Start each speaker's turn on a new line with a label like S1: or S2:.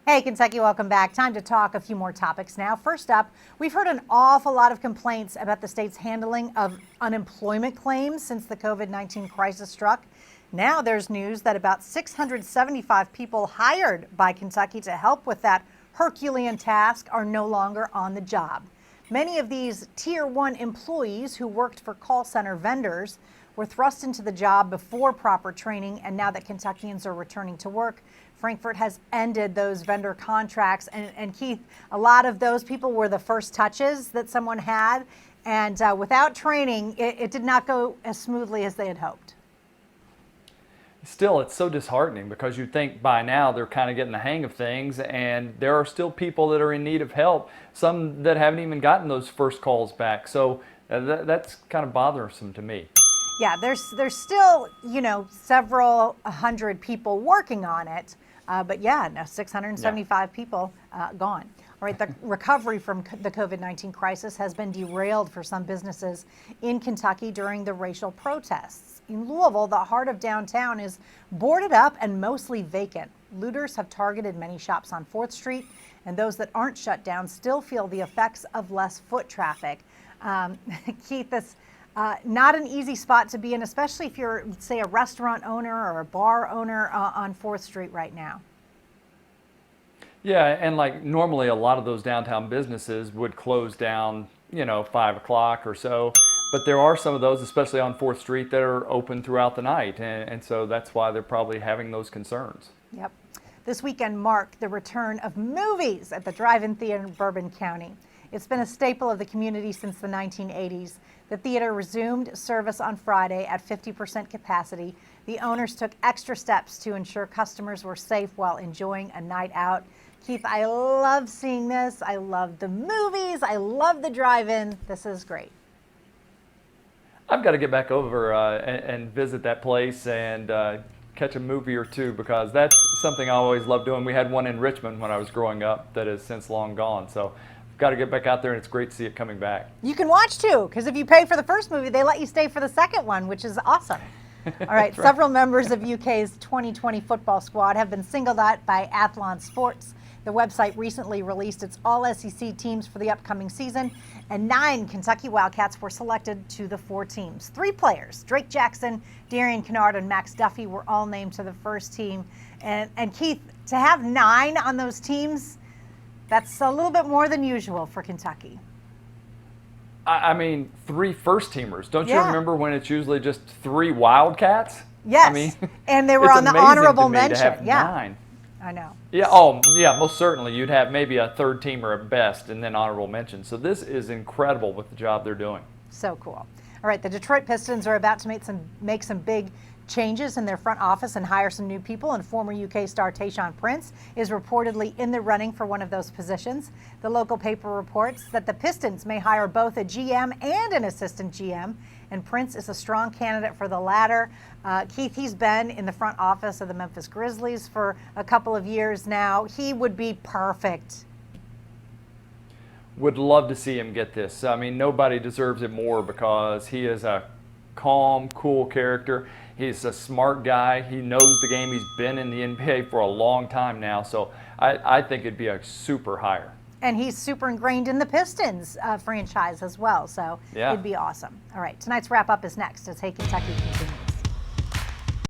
S1: Hey, Kentucky, welcome back. Time to talk a few more topics now. First up, we've heard an awful lot of complaints about the state's handling of unemployment claims since the COVID-19 crisis struck. Now there's news that about 675 people hired by Kentucky to help with that Herculean task are no longer on the job. Many of these Tier 1 employees who worked for call center vendors were thrust into the job before proper training, and now that Kentuckians are returning to work, Frankfort has ended those vendor contracts. And Keith, a lot of those people were the first touches that someone had, and without training, it did not go as smoothly as they had hoped.
S2: Still, it's so disheartening because you think by now they're kind of getting the hang of things, and there are still people that are in need of help, some that haven't even gotten those first calls back. So that's kind of bothersome to me.
S1: Yeah, there's still, several hundred people working on it. But yeah, no, 675 people gone. All right, the recovery from the COVID-19 crisis has been derailed for some businesses in Kentucky during the racial protests. In Louisville, the heart of downtown is boarded up and mostly vacant. Looters have targeted many shops on 4th Street, and those that aren't shut down still feel the effects of less foot traffic. Keith, this not an easy spot to be in, especially if you're, say, a restaurant owner or a bar owner on 4th Street right now.
S2: Yeah, and like normally a lot of those downtown businesses would close down, 5 o'clock or so. But there are some of those, especially on 4th Street, that are open throughout the night. And so that's why they're probably having those concerns.
S1: Yep. This weekend marked the return of movies at the DriveIn Theater in Bourbon County. It's been a staple of the community since the 1980s. The theater resumed service on Friday at 50% capacity. The owners took extra steps to ensure customers were safe while enjoying a night out. Keith, I love seeing this. I love the movies. I love the drive-in. This is great.
S2: I've got to get back over and visit that place and catch a movie or two, because that's something I always loved doing. We had one in Richmond when I was growing up that is since long gone. So got to get back out there, and it's great to see it coming back. You
S1: can watch too, because if you pay for the first movie, they let you stay for the second one, which is awesome. All right, several members of UK's 2020 football squad have been singled out by Athlon Sports. The website recently released its all-SEC teams for the upcoming season, and 9 Kentucky Wildcats were selected to the 4 teams. 3 players, Drake Jackson, Darian Kennard, and Max Duffy, were all named to the first team. And Keith, to have 9 on those teams, that's a little bit more than usual for Kentucky.
S2: I mean, 3 first-teamers. Don't you remember when it's usually just 3 Wildcats?
S1: Yes,
S2: I mean,
S1: and they were on the honorable mention.
S2: To have 9.
S1: I know.
S2: Yeah, yeah, most certainly. You'd have maybe a 3rd teamer at best and then honorable mention. So this is incredible with the job they're doing.
S1: So cool. All right, the Detroit Pistons are about to make some big changes in their front office and hire some new people, and former UK star Tayshaun Prince is reportedly in the running for one of those positions. The local paper reports that the Pistons may hire both a GM and an assistant GM, and Prince is a strong candidate for the latter. Keith, he's been in the front office of the Memphis Grizzlies for a couple of years now. He would be perfect.
S2: Would love to see him get this. I mean, nobody deserves it more, because he is a calm, cool character. He's a smart guy. He knows the game. He's been in the NBA for a long time now. So I think it'd be a super hire.
S1: And he's super ingrained in the Pistons franchise as well. So it'd be awesome. All right, tonight's wrap-up is next as Hey Kentucky continues.